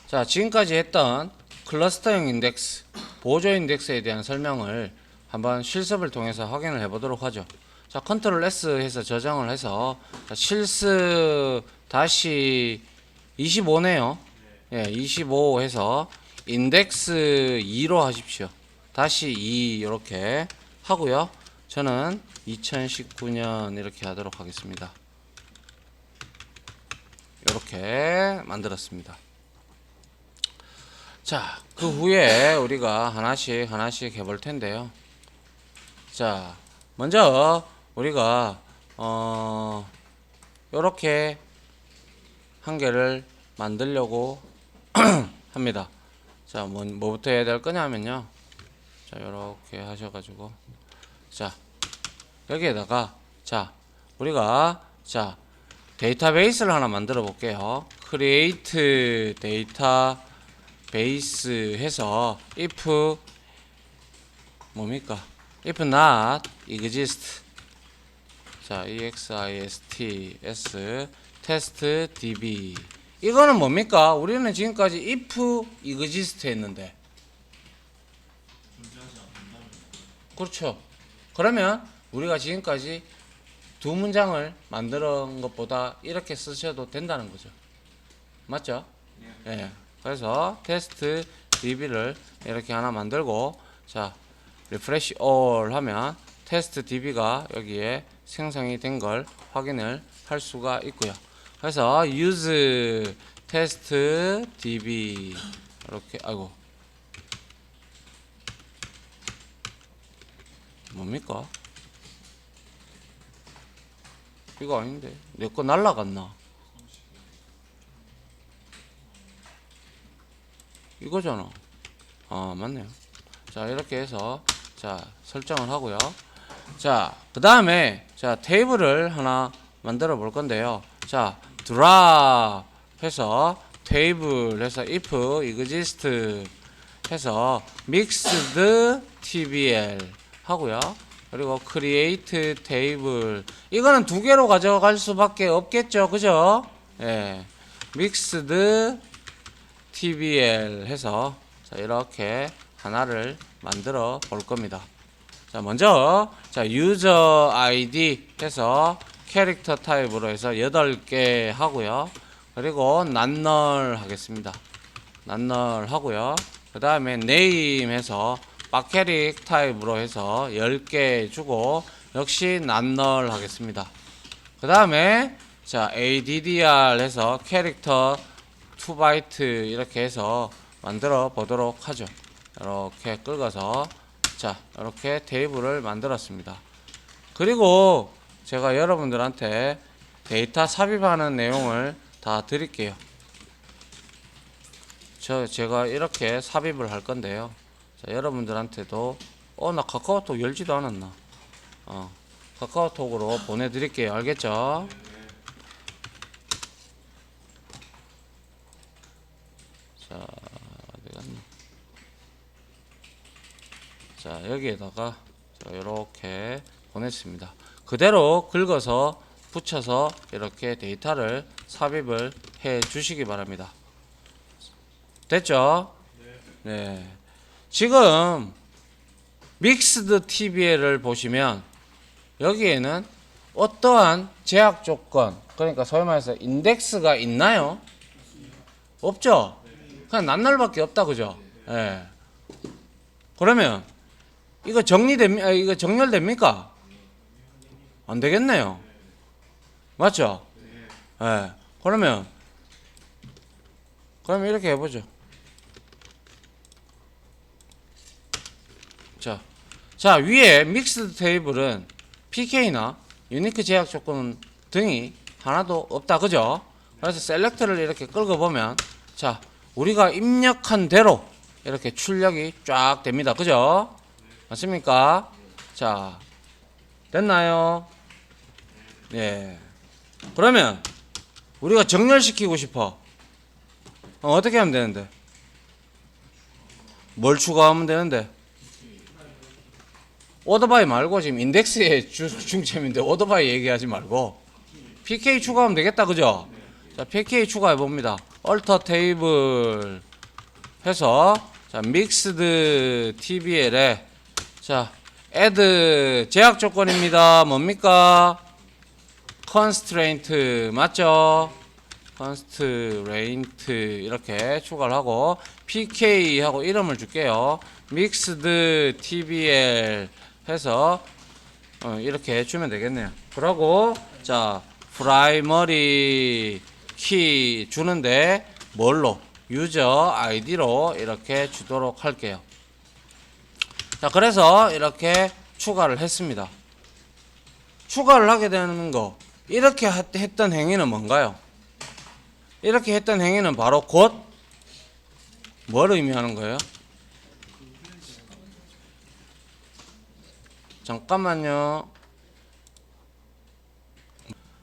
자, 지금까지 했던 클러스터형 인덱스, 보조 인덱스에 대한 설명을 한번 실습을 통해서 확인을 해 보도록 하죠. 자, 컨트롤 S 해서 저장을 해서 실습 다시 25네요. 예, 25 해서 인덱스 2로 하십시오. 다시 2 이렇게 하고요. 저는 2019년 이렇게 하도록 하겠습니다. 이렇게 만들었습니다. 자, 그 후에 우리가 하나씩 해볼 텐데요. 자, 먼저 우리가 요렇게 한 개를 만들려고 합니다. 자, 뭐부터 해야 될 거냐면요. 자, 요렇게 하셔가지고, 자, 여기에다가, 자, 우리가, 자, 데이터베이스를 하나 만들어 볼게요. create database 해서 if 뭡니까? if not exist. 자, exist test db. 이거는 뭡니까? 우리는 지금까지 if exist 했는데. 그렇죠. 그러면 우리가 지금까지 두 문장을 만드는 것보다 이렇게 쓰셔도 된다는 거죠. 맞죠? 예. 그래서 테스트 db를 이렇게 하나 만들고, 자, refresh all 하면 테스트 db가 여기에 생성이 된 걸 확인을 할 수가 있고요. 그래서 use test db 이렇게, 아이고, 뭡니까? 이거 아닌데 내 거 날라갔나? 이거잖아. 아, 맞네요. 자, 이렇게 해서 자, 설정을 하고요. 자, 그 다음에 자, 테이블을 하나 만들어 볼 건데요. 자, drop 해서 테이블 해서 if exist 해서 mixed tbl 하고요. 그리고 create table 이거는 두 개로 가져갈 수밖에 없겠죠, 그죠? 예, mixed tbl 해서 자, 이렇게 하나를 만들어 볼 겁니다. 자, 먼저 자, user id 해서 캐릭터 타입으로 해서 8개 하고요. 그리고 not null 하겠습니다. not null 하고요. 그 다음에 name 해서 바캐릭 타입으로 해서 10개 주고 역시 not null 하겠습니다. 그 다음에 자, addr 해서 캐릭터 2바이트 이렇게 해서 만들어 보도록 하죠. 이렇게 긁어서 자, 이렇게 테이블을 만들었습니다. 그리고 제가 여러분들한테 데이터 삽입하는 내용을 다 드릴게요. 제가 이렇게 삽입을 할 건데요. 자, 여러분들한테도 나 카카오톡 열지도 않았나? 카카오톡으로 보내드릴게요. 알겠죠? 자, 어디 갔니? 자, 여기에다가 자, 이렇게 보냈습니다. 그대로 긁어서 붙여서 이렇게 데이터를 삽입을 해 주시기 바랍니다. 됐죠? 네. 지금 믹스드 TBL을 보시면 여기에는 어떠한 제약 조건, 그러니까 소위 말해서 인덱스가 있나요? 없죠? 그냥 낱날밖에 없다, 그죠? 예. 그러면 이거 이거 정렬됩니까? 안 되겠네요. 맞죠? 예. 그러면 이렇게 해보죠. 자, 위에 믹스드 테이블은 PK나 유니크 제약 조건 등이 하나도 없다, 그죠? 그래서 셀렉트를 이렇게 끌어보면 자, 우리가 입력한 대로 이렇게 출력이 쫙 됩니다, 그죠? 맞습니까? 자, 됐나요? 예. 그러면 우리가 정렬시키고 싶어. 어떻게 하면 되는데? 뭘 추가하면 되는데? 오토바이 말고 지금 인덱스의 중점인데 오토바이 얘기하지 말고 PK 추가하면 되겠다, 그죠? 자, pk 추가해 봅니다. alter table 해서 자, mixed tbl에 자, add 제약 조건입니다. 뭡니까? constraint 맞죠? constraint 이렇게 추가를 하고 pk 하고 이름을 줄게요. mixed tbl 해서 이렇게 주면 되겠네요. 그러고 자, primary key 주는데 뭘로? 유저 아이디로 이렇게 주도록 할게요. 자, 그래서 이렇게 추가를 했습니다. 추가를 하게 되는 거, 이렇게 했던 행위는 뭔가요? 이렇게 했던 행위는 바로 곧 뭘 의미하는 거예요? 잠깐만요.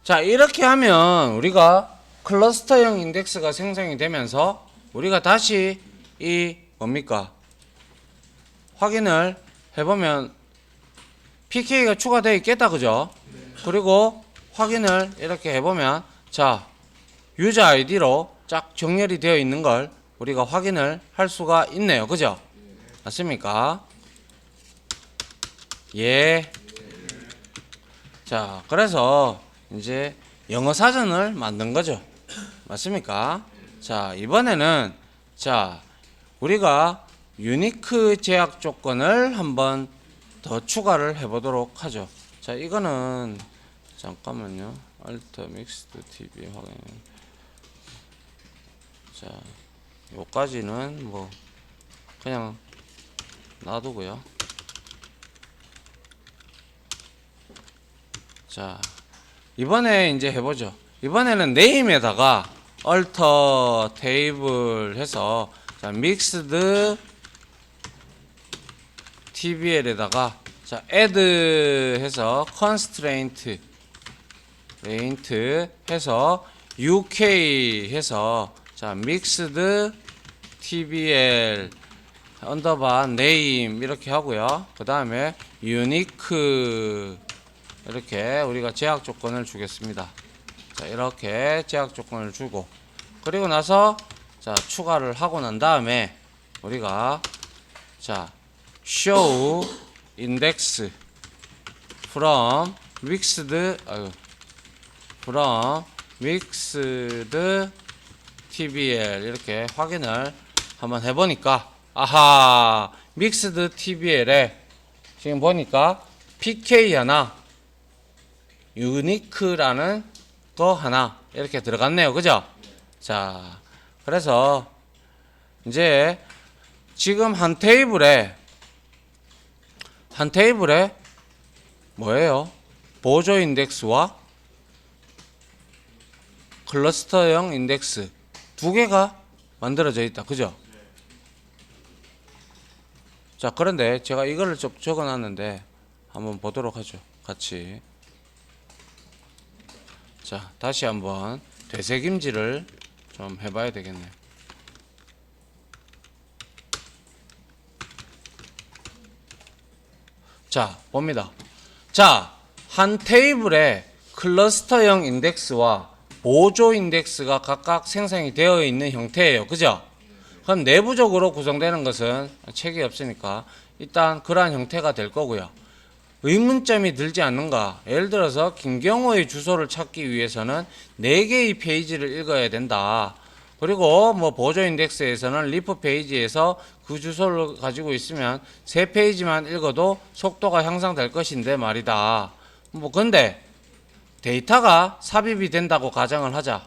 자, 이렇게 하면 우리가 클러스터형 인덱스가 생성이 되면서 우리가 다시 이 뭡니까? 확인을 해보면 PK가 추가되어 있겠다, 그죠? 그리고 확인을 이렇게 해보면 자, 유저 아이디로 쫙 정렬이 되어 있는 걸 우리가 확인을 할 수가 있네요, 그죠? 맞습니까? 예. 자, 그래서 이제 영어 사전을 만든 거죠. 맞습니까? 자, 이번에는 자, 우리가 유니크 제약 조건을 한번 더 추가를 해보도록 하죠. 자, 이거는 잠깐만요. alter mixed tb 확인. 자, 요까지는 뭐 그냥 놔두고요. 자, 이번에 이제 해보죠. 이번에는 name에다가 alter table 해서 자, mixed tbl에다가 자, add 해서 constraint 해서 uk 해서 자, mixed tbl 언더바 name 이렇게 하고요. 그 다음에 unique 이렇게 우리가 제약 조건을 주겠습니다. 자, 이렇게 제약 조건을 주고 그리고 나서 자, 추가를 하고 난 다음에 우리가 자, show index from mixed tbl 이렇게 확인을 한번 해보니까 아하, mixed tbl에 지금 보니까 pk 하나 유니크라는 거 하나 이렇게 들어갔네요, 그죠? 자, 그래서 이제 지금 한 테이블에 뭐예요? 보조 인덱스와 클러스터형 인덱스 두 개가 만들어져 있다, 그죠? 자, 그런데 제가 이거를 좀 적어 놨는데 한번 보도록 하죠, 같이. 자, 다시 한번 되새김질을 좀 해봐야 되겠네요. 자, 봅니다. 자, 한 테이블에 클러스터형 인덱스와 보조 인덱스가 각각 생성이 되어 있는 형태예요, 그죠? 그럼 내부적으로 구성되는 것은 책이 없으니까 일단 그러한 형태가 될 거고요. 의문점이 들지 않는가? 예를 들어서 김경호의 주소를 찾기 위해서는 4개의 페이지를 읽어야 된다. 그리고 뭐 보조 인덱스에서는 리프 페이지에서 그 주소를 가지고 있으면 3페이지만 읽어도 속도가 향상될 것인데 말이다. 뭐 근데 데이터가 삽입이 된다고 가정을 하자.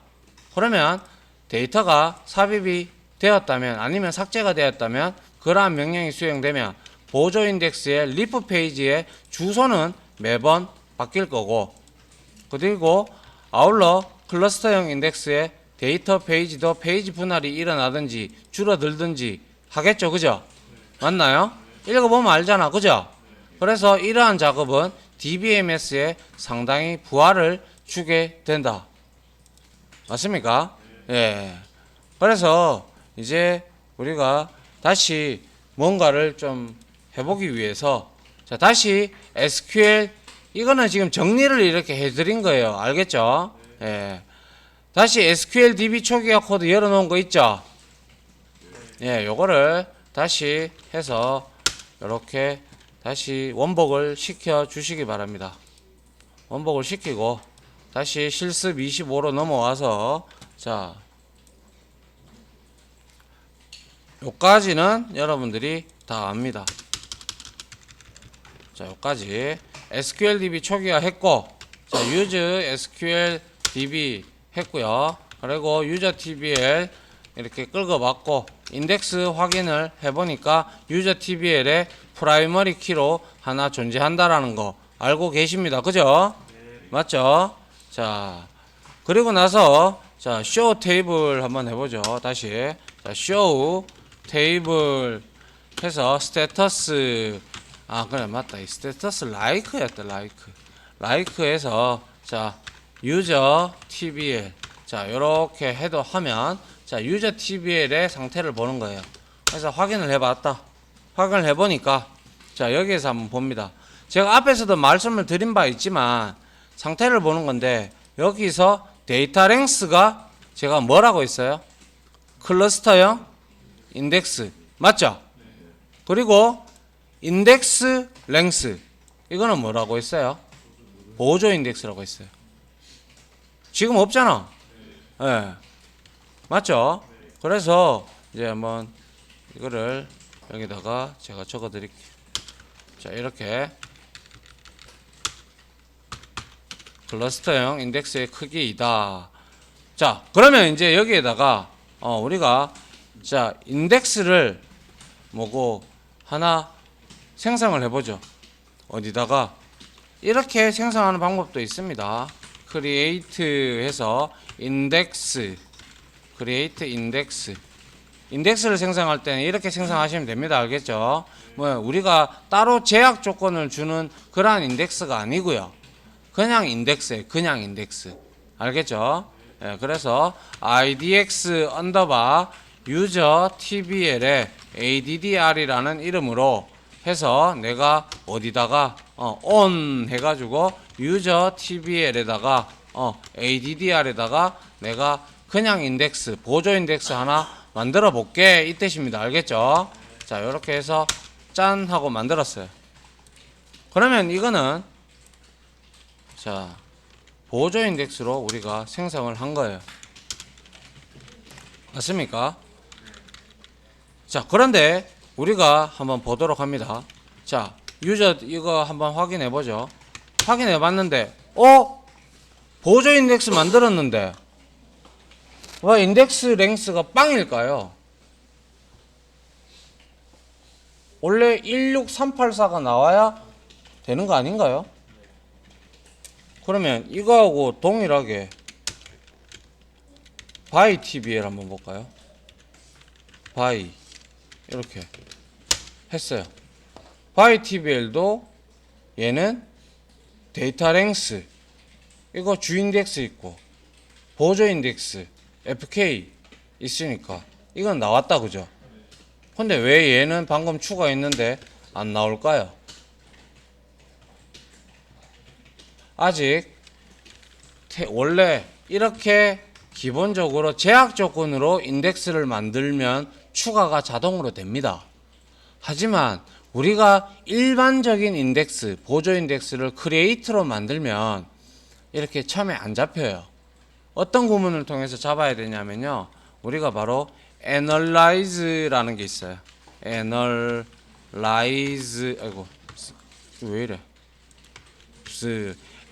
그러면 데이터가 삽입이 되었다면 아니면 삭제가 되었다면 그러한 명령이 수행되면 보조 인덱스의 리프 페이지의 주소는 매번 바뀔 거고 그리고 아울러 클러스터형 인덱스의 데이터 페이지도 페이지 분할이 일어나든지 줄어들든지 하겠죠, 그죠? 맞나요? 읽어보면 알잖아, 그죠? 그래서 이러한 작업은 DBMS에 상당히 부하를 주게 된다. 맞습니까? 예. 그래서 이제 우리가 다시 뭔가를 좀 해보기 위해서 자, 다시 SQL 이거는 지금 정리를 이렇게 해드린 거예요. 알겠죠? 예. 다시 SQL DB 초기화 코드 열어놓은 거 있죠? 예, 요거를 다시 해서 이렇게 다시 원복을 시켜 주시기 바랍니다. 원복을 시키고 다시 실습 25로 넘어와서 자, 요까지는 여러분들이 다 압니다. 자, 요까지 SQL DB 초기화 했고, 자, use SQL DB 했고요. 그리고 user TBL 이렇게 끌어봤고, 인덱스 확인을 해보니까 user TBL에 프라이머리 키로 하나 존재한다라는 거 알고 계십니다. 그죠? 네. 맞죠? 자, 그리고 나서 자, show 테이블 한번 해보죠. 다시 자, show 테이블 해서 스테터스 그래 맞다. 이 스테터스 like였다. like에서 자, user TBL 자, 요렇게 해도 하면 자, user TBL의 상태를 보는 거예요. 그래서 확인을 해봤다. 확인을 해보니까 자, 여기에서 한번 봅니다. 제가 앞에서도 말씀을 드린 바 있지만 상태를 보는 건데 여기서 데이터 랭스가 제가 뭐라고 있어요? 클러스터형 인덱스 맞죠? 그리고 인덱스 랭스 이거는 뭐라고 했어요? 보조 인덱스라고 했어요. 지금 없잖아. 네. 맞죠? 그래서 이제 한번 이거를 여기다가 제가 적어 드릴게요. 자, 이렇게 클러스터형 인덱스의 크기이다. 자, 그러면 이제 여기에다가 우리가 자, 인덱스를 뭐고 하나 생성을 해보죠. 어디다가 이렇게 생성하는 방법도 있습니다. create 해서 index create index 인덱스를 생성할 때는 이렇게 생성하시면 됩니다. 알겠죠? 뭐 우리가 따로 제약 조건을 주는 그러한 인덱스가 아니고요. 그냥 인덱스에 그냥 인덱스. 알겠죠? 예, 그래서 idx 언더바 user tbl에 addr이라는 이름으로 해서 내가 어디다가 on 해가지고 user tbl에다가 addr에다가 내가 그냥 인덱스 보조 인덱스 하나 만들어 볼게 이 뜻입니다. 알겠죠? 자, 이렇게 해서 짠 하고 만들었어요. 그러면 이거는 자, 보조 인덱스로 우리가 생성을 한 거예요. 맞습니까? 자, 그런데 우리가 한번 보도록 합니다. 자, 유저 이거 한번 확인해 보죠. 확인해 봤는데 보조 인덱스 만들었는데 왜 인덱스 랭스가 빵일까요? 원래 16384가 나와야 되는 거 아닌가요? 그러면 이거하고 동일하게 by tbl 한번 볼까요? by 이렇게 했어요. by tbl도 얘는 데이터 랭스 이거 주 인덱스 있고 보조 인덱스 fk 있으니까 이건 나왔다 그죠? 근데 왜 얘는 방금 추가했는데 안 나올까요? 아직 원래 이렇게 기본적으로 제약 조건으로 인덱스를 만들면 추가가 자동으로 됩니다. 하지만 우리가 일반적인 인덱스, 보조 인덱스를 크리에이트로 만들면 이렇게 처음에 안 잡혀요. 어떤 구문을 통해서 잡아야 되냐면요. 우리가 바로 analyze라는 게 있어요. analyze, 아이고, 왜 이래?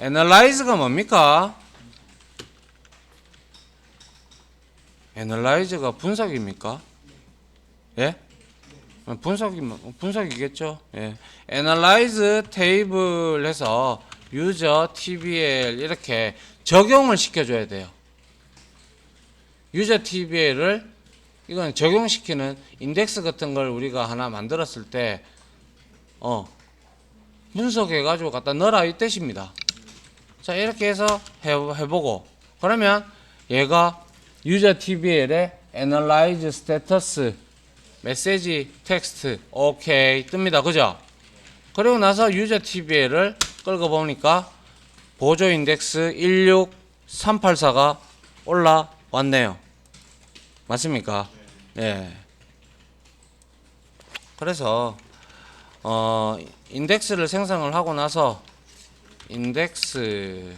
analyze가 뭡니까? analyze가 분석입니까? 예? 분석이겠죠? 예. analyze table 해서 user tbl 이렇게 적용을 시켜줘야 돼요. user tbl을 이건 적용시키는 인덱스 같은 걸 우리가 하나 만들었을 때 분석해가지고 갖다 넣어라 이 뜻입니다. 자, 이렇게 해서 해보고 그러면 얘가 user tbl에 analyze status 메시지 텍스트 오케이 뜹니다. 그죠? 그리고 나서 user tbl을 끌고 보니까 보조 인덱스 16384가 올라왔네요. 맞습니까? 예. 그래서 인덱스를 생성을 하고 나서 인덱스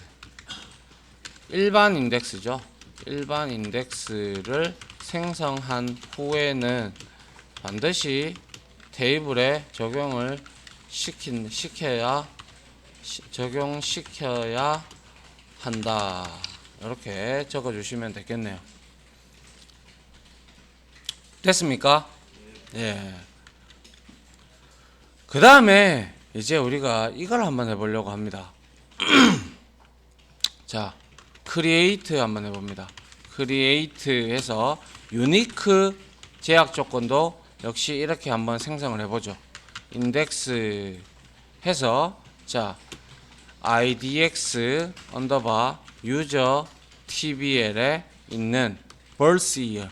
일반 인덱스죠. 일반 인덱스를 생성한 후에는 반드시 테이블에 적용시켜야 한다. 이렇게 적어 주시면 되겠네요. 됐습니까? 예. 그 다음에 이제 우리가 이걸 한번 해보려고 합니다. 자, create 한번 해봅니다. create 해서 유니크 제약 조건도 역시 이렇게 한번 생성을 해보죠. 인덱스 해서 자 idx 언더바 유저 tbl에 있는 birth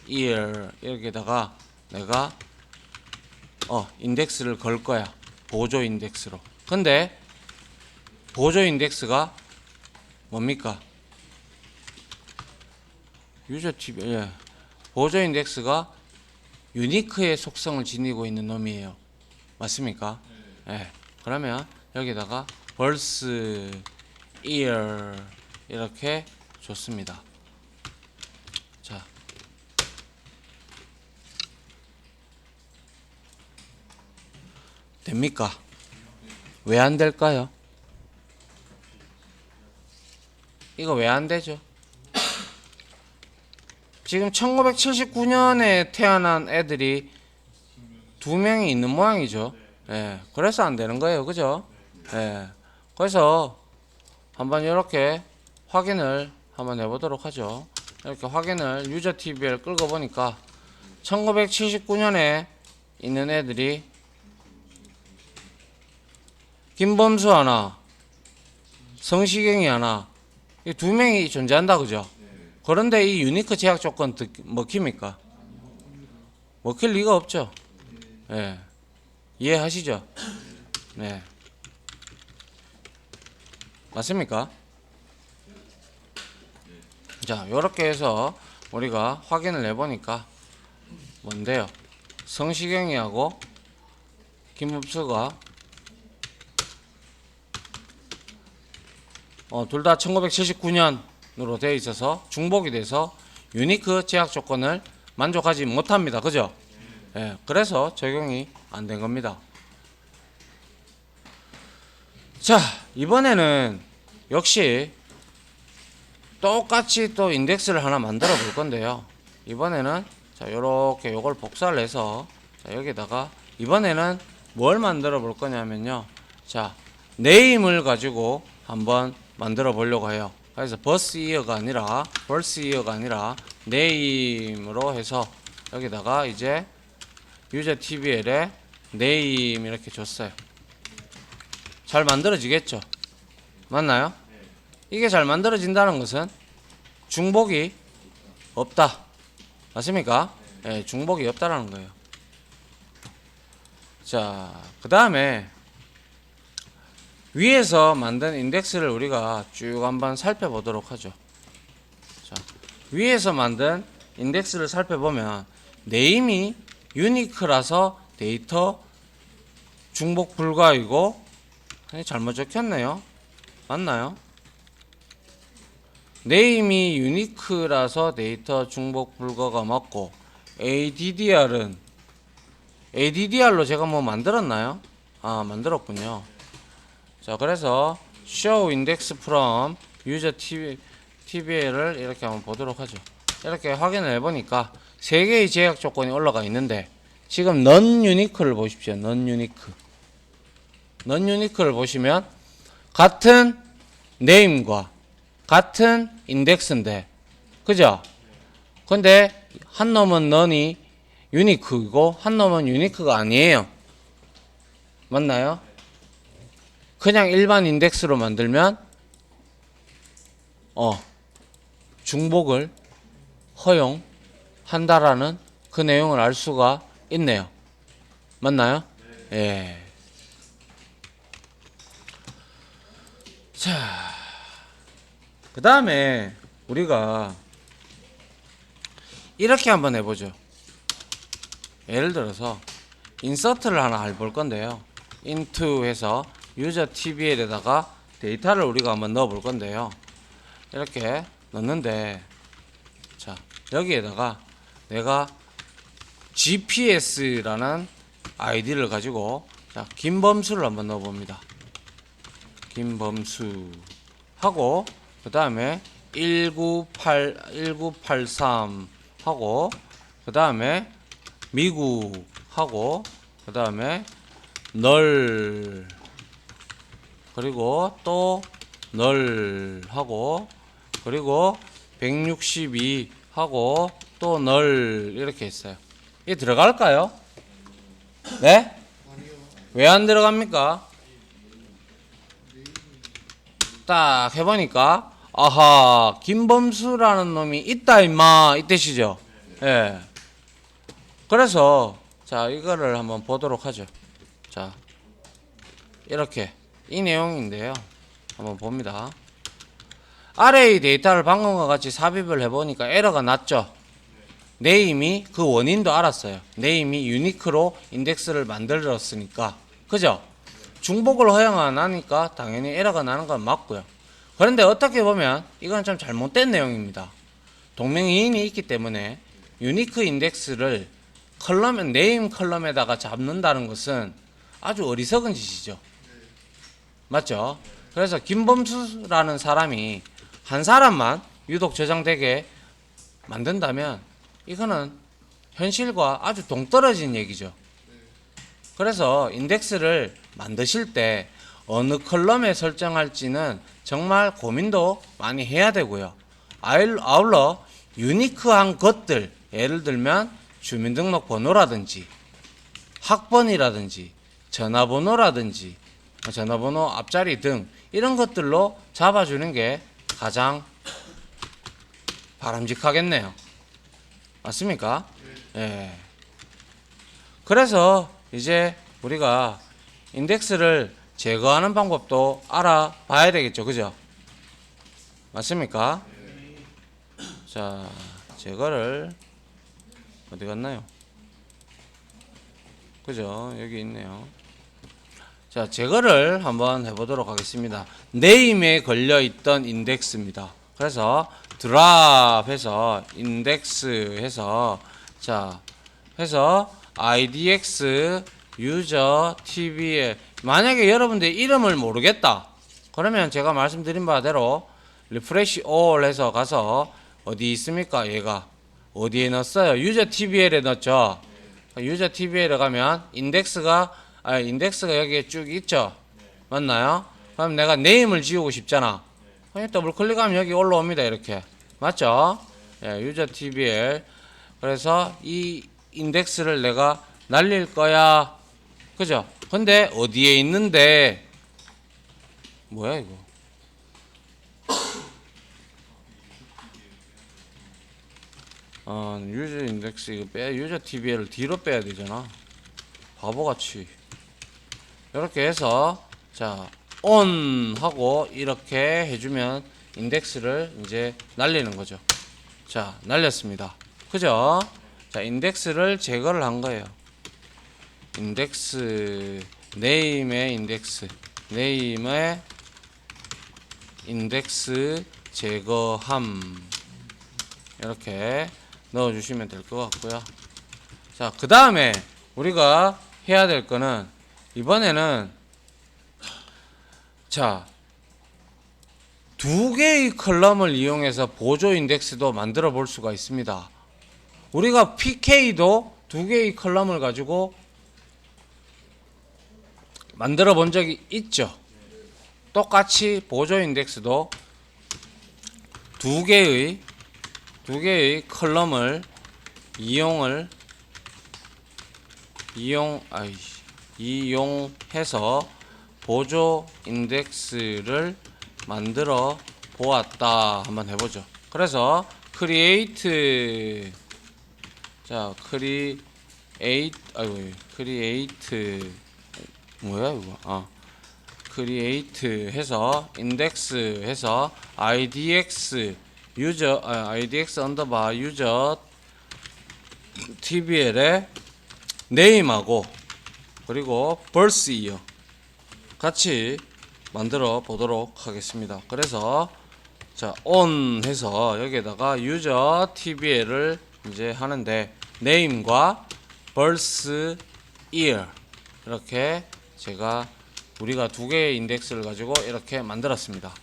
year 여기다가 내가 인덱스를 걸 거야. 보조 인덱스로. 근데 보조 인덱스가 뭡니까? 유저 tbl 예. 보조 인덱스가 유니크의 속성을 지니고 있는 놈이에요. 맞습니까? 예. 그러면 여기다가 birth year 이렇게 줬습니다. 자, 됩니까? 왜 안 될까요? 이거 왜 안 되죠? 지금 1979년에 태어난 애들이 2명이 있는 모양이죠. 예, 그래서 안 되는 거예요. 그죠? 예, 그래서 한번 이렇게 확인을 한번 해보도록 하죠. 이렇게 확인을 유저 TBL 끌고 보니까 1979년에 있는 애들이 김범수 하나, 성시경이 하나, 이 2명이 존재한다. 그죠? 그런데 이 유니크 제약 조건 먹힙니까? 먹힐 리가 없죠. 예. 이해하시죠? 네. 맞습니까? 자, 요렇게 해서 우리가 확인을 해보니까 뭔데요? 성시경이하고 김범수가 둘 다 1979년으로 되어 있어서 중복이 돼서 유니크 제약 조건을 만족하지 못합니다. 그죠? 예, 그래서 적용이 안 된 겁니다. 자, 이번에는 역시 똑같이 또 인덱스를 하나 만들어 볼 건데요. 이번에는 자, 요렇게 요걸 복사를 해서 자, 여기다가 이번에는 뭘 만들어 볼 거냐면요. 자, 네임을 가지고 한번 만들어 보려고 해요. 그래서 birth year가 아니라 네임으로 해서 여기다가 이제 유저 tbl에 네임 이렇게 줬어요. 잘 만들어지겠죠? 맞나요? 이게 잘 만들어진다는 것은 중복이 없다. 맞습니까? 예, 중복이 없다라는 거예요. 자, 그 다음에 위에서 만든 인덱스를 우리가 쭉 한번 살펴보도록 하죠. 자, 위에서 만든 인덱스를 살펴보면 네임이 유니크라서 데이터 중복 불가이고 잘못 적혔네요. 맞나요? 네임이 유니크라서 데이터 중복 불가가 맞고 ADDR로 제가 뭐 만들었나요? 아, 만들었군요. 자, 그래서 show index from user tbl을 이렇게 한번 보도록 하죠. 이렇게 확인을 해보니까 3개의 제약 조건이 올라가 있는데 지금 non unique를 보십시오. non unique를 보시면 같은 name과 같은 인덱스인데 그죠? 근데 한 놈은 non이 unique이고 한 놈은 unique가 아니에요. 맞나요? 그냥 일반 인덱스로 만들면 중복을 허용한다라는 그 내용을 알 수가 있네요. 맞나요? 예. 자, 그 다음에 우리가 이렇게 한번 해보죠. 예를 들어서 인서트를 하나 해볼 건데요. into 해서 유저 TBL에다가 데이터를 우리가 한번 넣어 볼 건데요. 이렇게 넣는데, 자, 여기에다가 내가 GPS라는 아이디를 가지고, 자, 김범수를 한번 넣어 봅니다. 김범수 하고, 그 다음에 1983 하고, 그 다음에 미국 하고, 그 다음에 널, 그리고 또 널 하고, 그리고 162 하고 또 널 이렇게 했어요. 이게 들어갈까요? 네? 왜 안 들어갑니까? 딱 해보니까 아하, 김범수라는 놈이 있다 임마 이 뜻이죠. 예. 그래서 자, 이거를 한번 보도록 하죠. 자, 이렇게 이 내용인데요. 한번 봅니다. array 데이터를 방금과 같이 삽입을 해보니까 에러가 났죠. 네임이 그 원인도 알았어요. 네임이 유니크로 인덱스를 만들었으니까. 그죠? 중복을 허용 안 하니까 당연히 에러가 나는 건 맞고요. 그런데 어떻게 보면 이건 좀 잘못된 내용입니다. 동명이인이 있기 때문에 유니크 인덱스를 컬럼, 네임 컬럼에다가 잡는다는 것은 아주 어리석은 짓이죠. 맞죠? 그래서 김범수라는 사람이 한 사람만 유독 저장되게 만든다면 이거는 현실과 아주 동떨어진 얘기죠. 그래서 인덱스를 만드실 때 어느 컬럼에 설정할지는 정말 고민도 많이 해야 되고요. 아울러 유니크한 것들, 예를 들면 주민등록번호라든지 학번이라든지 전화번호라든지 전화번호 앞자리 등 이런 것들로 잡아주는 게 가장 바람직하겠네요. 맞습니까? 예. 그래서 이제 우리가 인덱스를 제거하는 방법도 알아봐야 되겠죠. 그죠? 맞습니까? 자, 제거를 어디 갔나요? 그죠? 여기 있네요. 자, 제거를 한번 해보도록 하겠습니다. 네임에 걸려있던 인덱스입니다. 그래서 드랍 해서 인덱스 해서 자 해서 idx user tbl 만약에 여러분들 이름을 모르겠다 그러면 제가 말씀드린 바대로 리프레시 all 해서 가서 어디 있습니까? 얘가 어디에 넣었어요? 유저 tbl에 넣었죠. 유저 tbl에 가면 인덱스가 여기에 쭉 있죠. 맞나요? 그럼 내가 네임을 지우고 싶잖아. 그냥 더블 클릭하면 여기 올라옵니다. 이렇게. 맞죠? 예, 유저 tbl. 그래서 이 인덱스를 내가 날릴 거야. 그죠? 근데 어디에 있는데 뭐야 이거? 유저 인덱스 이거 유저 tbl을 뒤로 빼야 되잖아. 바보같이. 이렇게 해서 자 on 하고 이렇게 해주면 인덱스를 이제 날리는 거죠. 자, 날렸습니다. 그죠? 자, 인덱스를 제거를 한 거예요. 인덱스 네임의 인덱스 제거함 이렇게 넣어주시면 될 것 같고요. 자, 그 다음에 우리가 해야 될 거는 이번에는 자, 두 개의 컬럼을 이용해서 보조 인덱스도 만들어 볼 수가 있습니다. 우리가 PK도 두 개의 컬럼을 가지고 만들어 본 적이 있죠. 똑같이 보조 인덱스도 두 개의 컬럼을 이용해서 보조 인덱스를 만들어 보았다. 한번 해보죠. 그래서 create 뭐야 이거? create 해서 index 해서 idx 유저 idx 언더바 유저 tbl의 name하고 그리고 birth year 같이 만들어 보도록 하겠습니다. 그래서 자 on 해서 여기에다가 유저 tbl을 이제 하는데 name과 birth year 이렇게 제가 우리가 두 개의 인덱스를 가지고 이렇게 만들었습니다.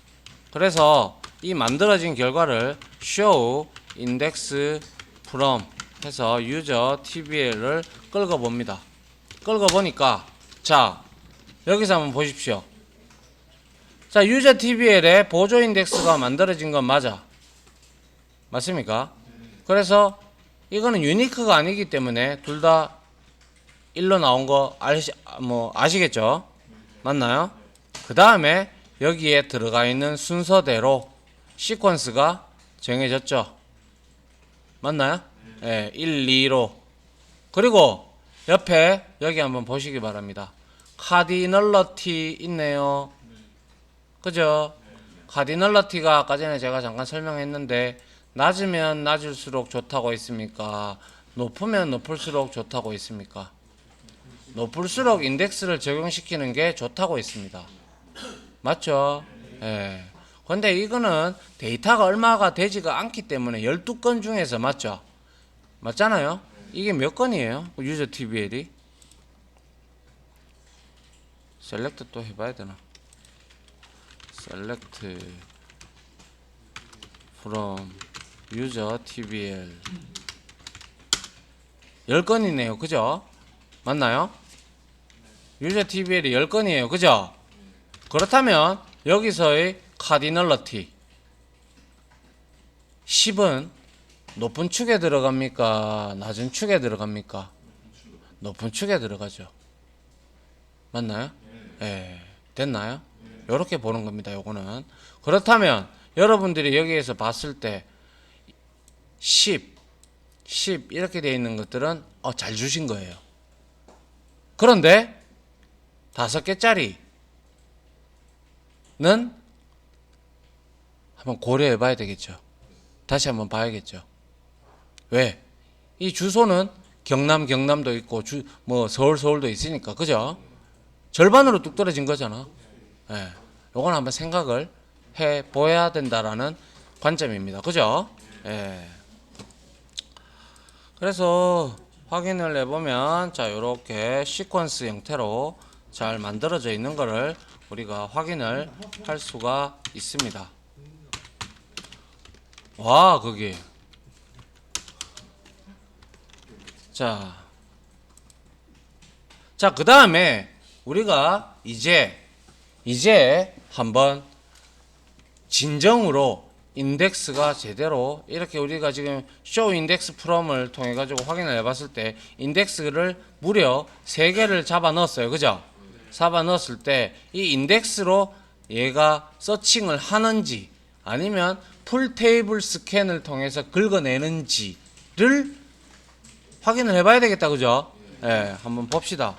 그래서 이 만들어진 결과를 show index from 해서 user tbl을 끌고 봅니다. 끌고 보니까 자 여기서 한번 보십시오. 자 user tbl에 보조 인덱스가 만들어진 건 맞아. 맞습니까? 그래서 이거는 유니크가 아니기 때문에 둘 다 1로 나온 거 아시겠죠? 맞나요? 그 다음에 여기에 들어가 있는 순서대로 시퀀스가 정해졌죠? 맞나요? 네, 1, 2로. 그리고 옆에 여기 한번 보시기 바랍니다. 카디널러티 있네요. 그죠? 카디널러티가 아까 전에 제가 잠깐 설명했는데 낮으면 낮을수록 좋다고 했습니까? 높으면 높을수록 좋다고 했습니까? 높을수록 인덱스를 적용시키는 게 좋다고 했습니다. 맞죠? 예. 근데 이거는 데이터가 얼마가 되지가 않기 때문에 12건 중에서 맞죠? 맞잖아요? 이게 몇 건이에요? 유저 TBL이? 셀렉트 또 해봐야 되나? 셀렉트 from user TBL 10건이네요. 그죠? 맞나요? 유저 TBL이 10건이에요. 그죠? 그렇다면 여기서의 카디널러티 10은 높은 축에 들어갑니까? 낮은 축에 들어갑니까? 높은 축에 들어가죠. 맞나요? 예. 됐나요? 요렇게 보는 겁니다. 요거는. 그렇다면 여러분들이 여기에서 봤을 때 10 이렇게 되어 있는 것들은 잘 주신 거예요. 그런데 5개짜리는 한번 고려해 봐야 되겠죠. 다시 한번 봐야겠죠. 왜? 이 주소는 경남도 있고 서울도 있으니까 그죠? 절반으로 뚝 떨어진 거잖아. 예. 요건 한번 생각을 해 보여야 된다라는 관점입니다. 그죠? 예. 그래서 확인을 해보면 자 요렇게 시퀀스 형태로 잘 만들어져 있는 거를 우리가 확인을 할 수가 있습니다. 와 거기 자 그 다음에 우리가 이제 한번 진정으로 인덱스가 제대로 이렇게 우리가 지금 show index from을 통해 가지고 확인을 해봤을 때 인덱스를 무려 3개를 잡아 넣었어요. 그죠? 잡아 넣었을 때 이 인덱스로 얘가 서칭을 하는지 아니면 풀 테이블 스캔을 통해서 긁어내는지를 확인을 해봐야 되겠다. 그죠? 예, 한번 봅시다.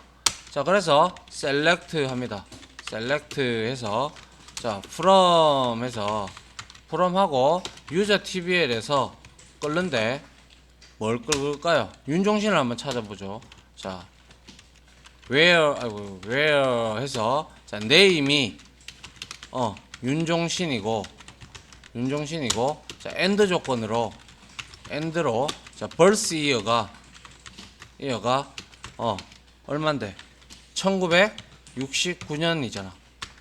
자, 그래서 select 합니다. select 해서 자, from 해서 from하고 user tbl에서 끓는데 뭘 끓을까요? 윤종신을 한번 찾아보죠. 자, where 해서 자, name이 윤종신이고 자, end 조건으로 end로 자, birth year가 얼만데? 1969년이잖아.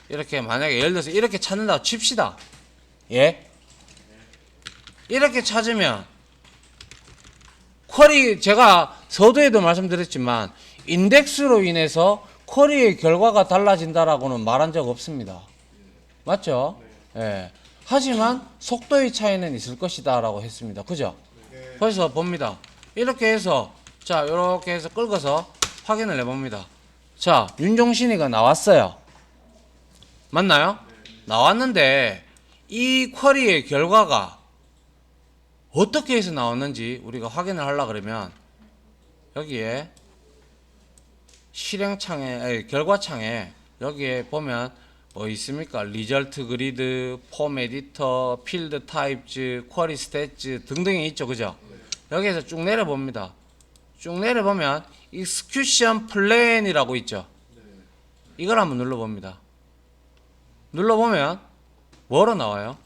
이렇게 만약에 예를 들어서 이렇게 찾는다고 칩시다. 예? 이렇게 찾으면 쿼리 제가 서두에도 말씀드렸지만 인덱스로 인해서 쿼리의 결과가 달라진다라고는 말한 적 없습니다. 맞죠? 예. 하지만 속도의 차이는 있을 것이다라고 했습니다. 그죠? 그래서 봅니다. 이렇게 해서 자, 이렇게 해서 끌어서 확인을 해봅니다. 자, 윤종신이가 나왔어요. 맞나요? 나왔는데 이 쿼리의 결과가 어떻게 해서 나왔는지 우리가 확인을 하려고 그러면 여기에 실행창에 결과창에 여기에 보면 뭐 있습니까? 리절트 그리드, 폼 에디터, 필드 타입즈, 쿼리 스탯즈 등등이 있죠. 그죠? 여기에서 쭉 내려봅니다. 쭉 내려보면 execution plan이라고 있죠. 이걸 한번 눌러봅니다. 눌러보면 뭐로 나와요?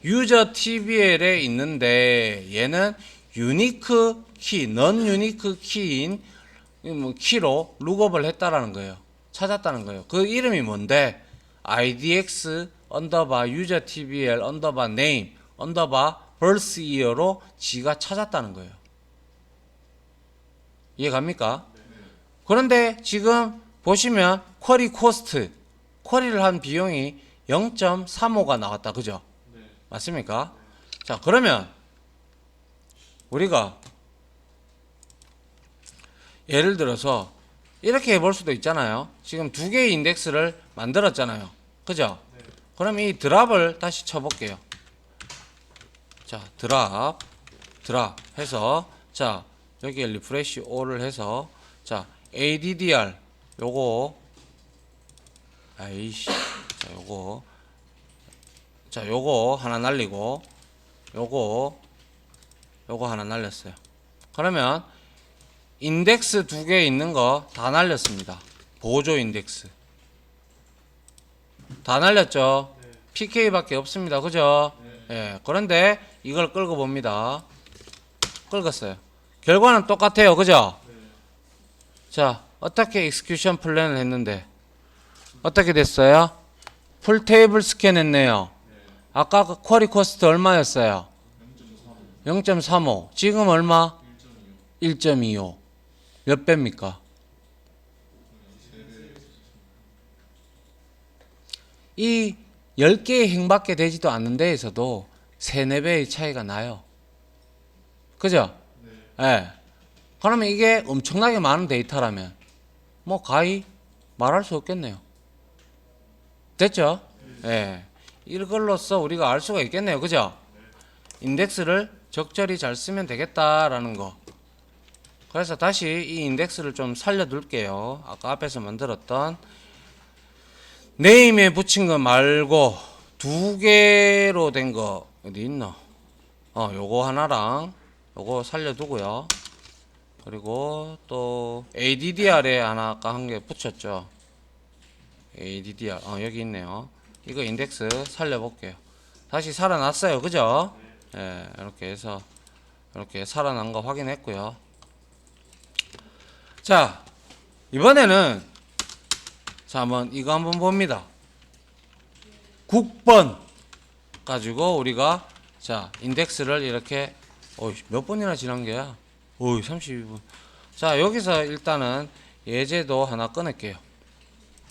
유저 TBL에 있는데 얘는 유니크 키, 넌 유니크 키인 뭐 키로 룩업을 했다라는 거예요. 찾았다는 거예요. 그 이름이 뭔데? IDX 언더바 유저 TBL 언더바 네임 언더바 birth year로 지가 찾았다는 거예요. 이해갑니까? 그런데 지금 보시면 쿼리 코스트, 쿼리를 한 비용이 0.35가 나왔다. 그죠? 맞습니까? 자, 그러면 우리가 예를 들어서 이렇게 해볼 수도 있잖아요. 지금 두 개의 인덱스를 만들었잖아요. 그죠? 그럼 이 드랍을 다시 쳐볼게요. 자, 드랍 해서, 자, 여기에 리프레시 all을 해서, 자, ADDR, 요거, 아이씨, 자, 요거 하나 날리고, 요거 하나 날렸어요. 그러면, 인덱스 두 개 있는 거 다 날렸습니다. 보조 인덱스. 다 날렸죠? PK밖에 없습니다. 그죠? 예. 그런데 이걸 끌고 봅니다. 끌었어요. 결과는 똑같아요. 그죠? 자, 어떻게 익스큐션 플랜을 했는데 어떻게 됐어요? 풀 테이블 스캔 했네요. 아까 그 쿼리 코스트 얼마였어요? 0.35. 지금 얼마? 1.25. 몇 배입니까? 이 10개의 행밖에 되지도 않는 데에서도 3, 4배의 차이가 나요. 그죠? 예. 그러면 이게 엄청나게 많은 데이터라면 뭐 가히 말할 수 없겠네요. 됐죠? 예. 이걸로써 우리가 알 수가 있겠네요. 그죠? 인덱스를 적절히 잘 쓰면 되겠다라는 거. 그래서 다시 이 인덱스를 좀 살려둘게요. 아까 앞에서 만들었던 네임에 붙인 거 말고 두 개로 된 거 어디 있나? 요거 하나랑 요거 살려두고요. 그리고 또 ADDR에 하나 아까 한 개 붙였죠. ADDR 여기 있네요. 이거 인덱스 살려볼게요. 다시 살아났어요. 그죠? 예, 이렇게 해서 이렇게 살아난 거 확인했고요. 자, 이번에는 자, 한번 이거 한번 봅니다. 국번 가지고 우리가 자, 인덱스를 이렇게 몇 번이나 지난 게야? 32분. 자, 여기서 일단은 예제도 하나 꺼낼게요.